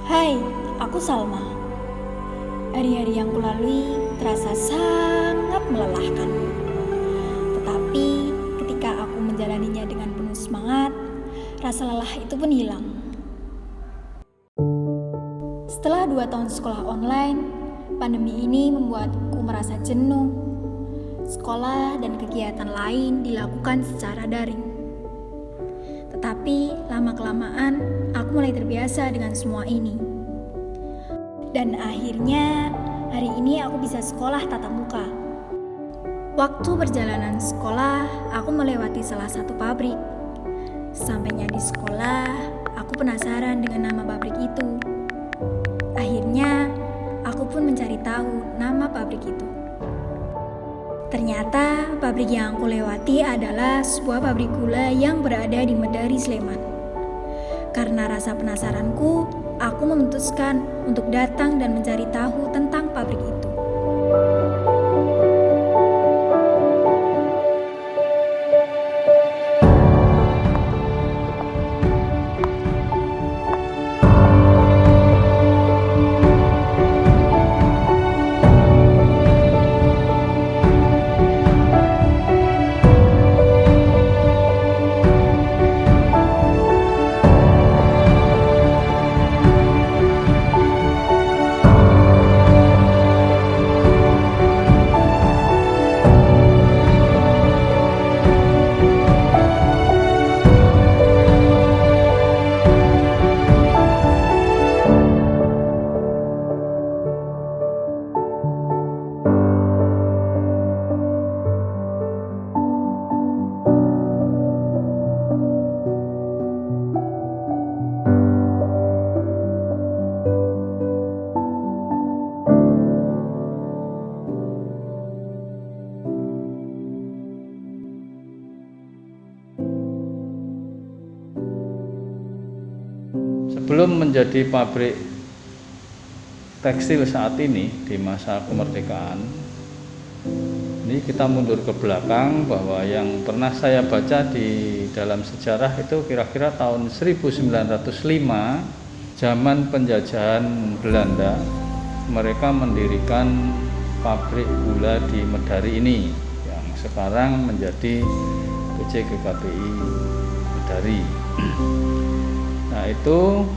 Hai, aku Salma. Hari-hari yang kulalui terasa sangat melelahkan. Tetapi ketika aku menjalaninya dengan penuh semangat, rasa lelah itu pun hilang. Setelah 2 tahun sekolah online, pandemi ini membuatku merasa jenuh. Sekolah dan kegiatan lain dilakukan secara daring. Tetapi lama-kelamaan aku mulai terbiasa dengan semua ini. Dan akhirnya hari ini aku bisa sekolah tatap muka. Waktu perjalanan sekolah, aku melewati salah satu pabrik. Sampainya di sekolah, aku penasaran dengan nama pabrik itu. Akhirnya, aku pun mencari tahu nama pabrik itu. Ternyata pabrik yang aku lewati adalah sebuah pabrik gula yang berada di Medari, Sleman. Karena rasa penasaranku, aku memutuskan untuk datang dan mencari tahu tentang pabrik itu. Sebelum menjadi pabrik tekstil saat ini di masa kemerdekaan, ini kita mundur ke belakang bahwa yang pernah saya baca di dalam sejarah itu kira-kira tahun 1905, zaman penjajahan Belanda, mereka mendirikan pabrik gula di Medari ini yang sekarang menjadi PT GKBI Medari. Nah, itu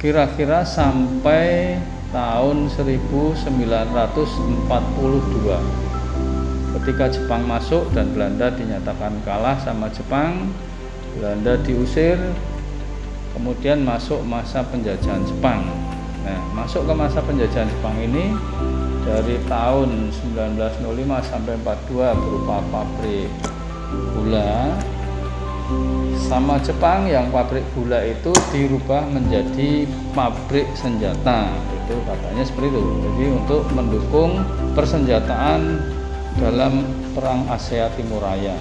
kira-kira sampai tahun 1942 ketika Jepang masuk dan Belanda dinyatakan kalah sama Jepang, Belanda diusir, kemudian masuk masa penjajahan Jepang. Nah, masuk ke masa penjajahan Jepang ini dari tahun 1905 sampai 42 berupa pabrik gula. Sama Jepang yang pabrik gula itu dirubah menjadi pabrik senjata, itu katanya seperti itu. Jadi untuk mendukung persenjataan dalam perang Asia Timur Raya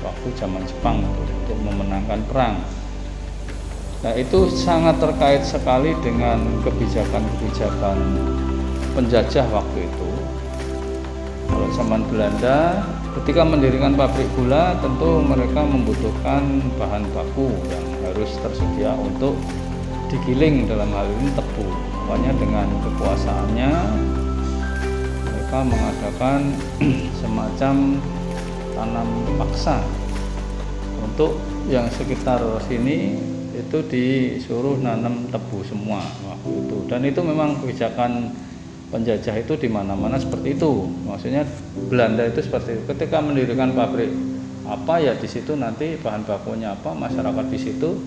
waktu zaman Jepang untuk memenangkan perang. Nah, itu sangat terkait sekali dengan kebijakan-kebijakan penjajah waktu itu. Kalau zaman Belanda ketika mendirikan pabrik gula, tentu mereka membutuhkan bahan baku yang harus tersedia untuk digiling, dalam hal ini tebu. Makanya dengan kekuasaannya mereka mengadakan semacam tanam paksa untuk yang sekitar sini itu disuruh nanam tebu semua waktu itu. Dan itu memang kebijakan penjajah itu di mana-mana seperti itu. Maksudnya Belanda itu seperti itu. Ketika mendirikan pabrik apa ya di situ nanti bahan bakunya apa, masyarakat di situ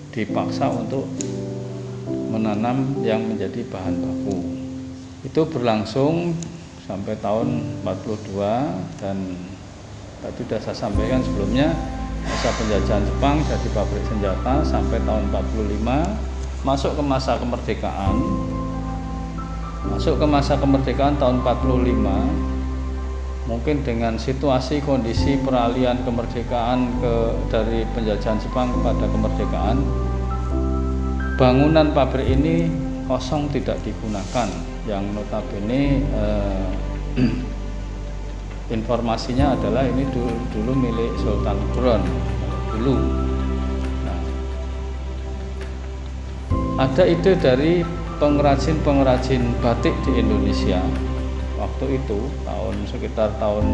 dipaksa untuk menanam yang menjadi bahan baku. Itu berlangsung sampai tahun 42 dan tadi sudah saya sampaikan sebelumnya masa penjajahan Jepang jadi pabrik senjata sampai tahun 45. Masuk ke masa kemerdekaan tahun 45, mungkin dengan situasi kondisi peralihan kemerdekaan dari penjajahan Jepang kepada kemerdekaan, bangunan pabrik ini kosong tidak digunakan, yang notabene informasinya adalah ini dulu milik Sultan Groen dulu. ada ide dari pengrajin-pengrajin batik di Indonesia waktu itu sekitar tahun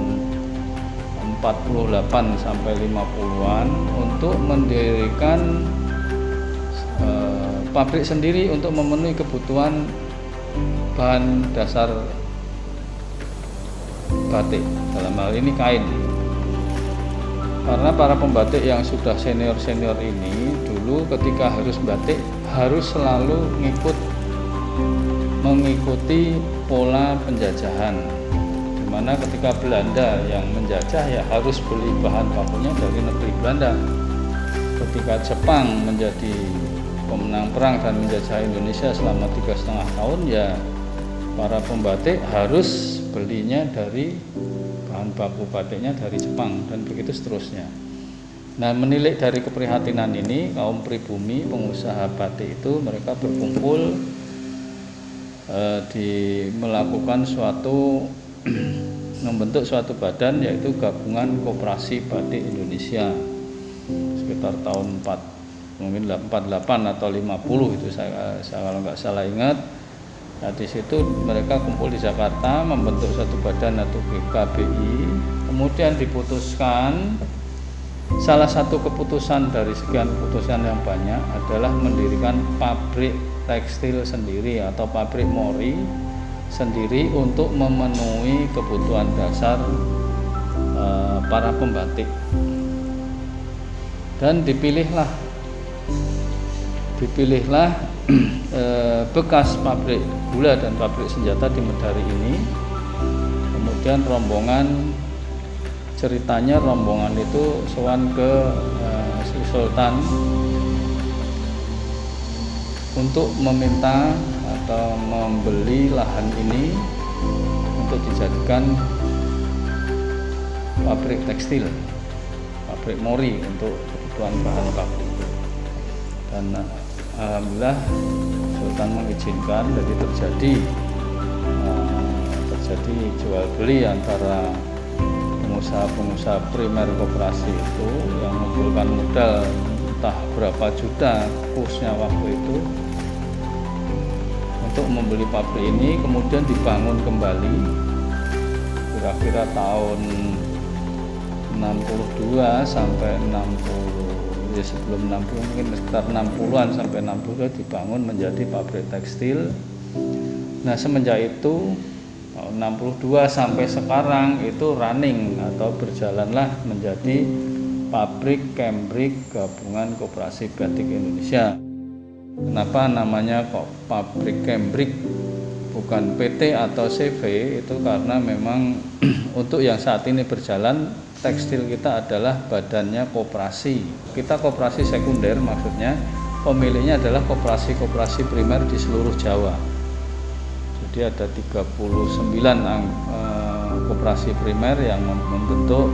48 sampai 50-an untuk mendirikan pabrik sendiri untuk memenuhi kebutuhan bahan dasar batik, dalam hal ini kain. Karena para pembatik yang sudah senior-senior ini dulu ketika harus batik harus selalu mengikuti pola penjajahan, dimana ketika Belanda yang menjajah ya harus beli bahan bakunya dari negeri Belanda. Ketika Jepang menjadi pemenang perang dan menjajah Indonesia selama 3,5 tahun, ya para pembatik harus belinya dari bahan baku batiknya dari Jepang, dan begitu seterusnya. Nah, menilik dari keprihatinan ini, kaum pribumi pengusaha batik itu mereka berkumpul melakukan membentuk suatu badan, yaitu Gabungan Koperasi Batik Indonesia, sekitar tahun 48 atau 50 itu saya kalau nggak salah ingat. Nah, di situ mereka kumpul di Jakarta membentuk satu badan atau GKBI. Kemudian diputuskan, salah satu keputusan dari sekian keputusan yang banyak adalah mendirikan pabrik tekstil sendiri atau pabrik mori sendiri untuk memenuhi kebutuhan dasar para pembatik. Dan dipilihlah bekas pabrik gula dan pabrik senjata di Medari ini. Kemudian ceritanya rombongan itu sowan ke Sri Sultan untuk meminta atau membeli lahan ini untuk dijadikan pabrik tekstil, pabrik mori untuk kebutuhan bahan baku. Dan alhamdulillah Sultan mengizinkan, jadi terjadi jual beli antara pengusaha primer koperasi itu yang mengumpulkan modal entah berapa juta kursnya waktu itu untuk membeli pabrik ini. Kemudian dibangun kembali kira-kira tahun 62 sampai 60, ya sebelum 60 mungkin sekitar 60-an sampai 60 dibangun menjadi pabrik tekstil. Nah, semenjak itu tahun 62 sampai sekarang itu running atau berjalanlah menjadi pabrik Kembrik Gabungan Koperasi Batik Indonesia. Kenapa namanya kok pabrik Kembrik bukan PT atau CV? Itu karena memang untuk yang saat ini berjalan tekstil kita adalah badannya koperasi. Kita koperasi sekunder, maksudnya pemiliknya adalah koperasi-koperasi primer di seluruh Jawa. Jadi ada 39 koperasi primer yang membentuk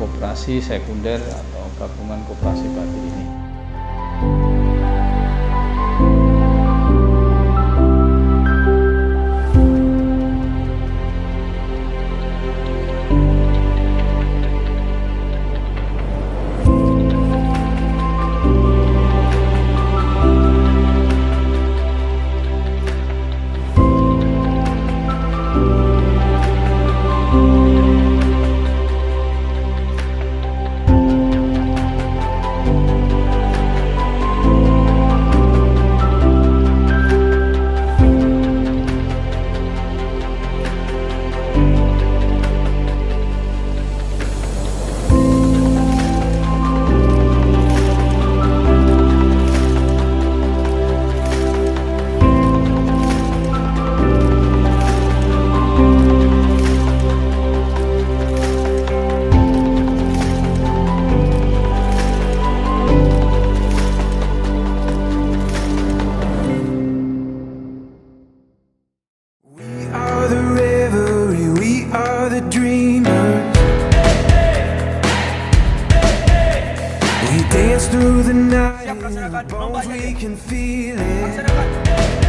koperasi sekunder atau gabungan koperasi batik ini. Dance through the night, bones we can feel it.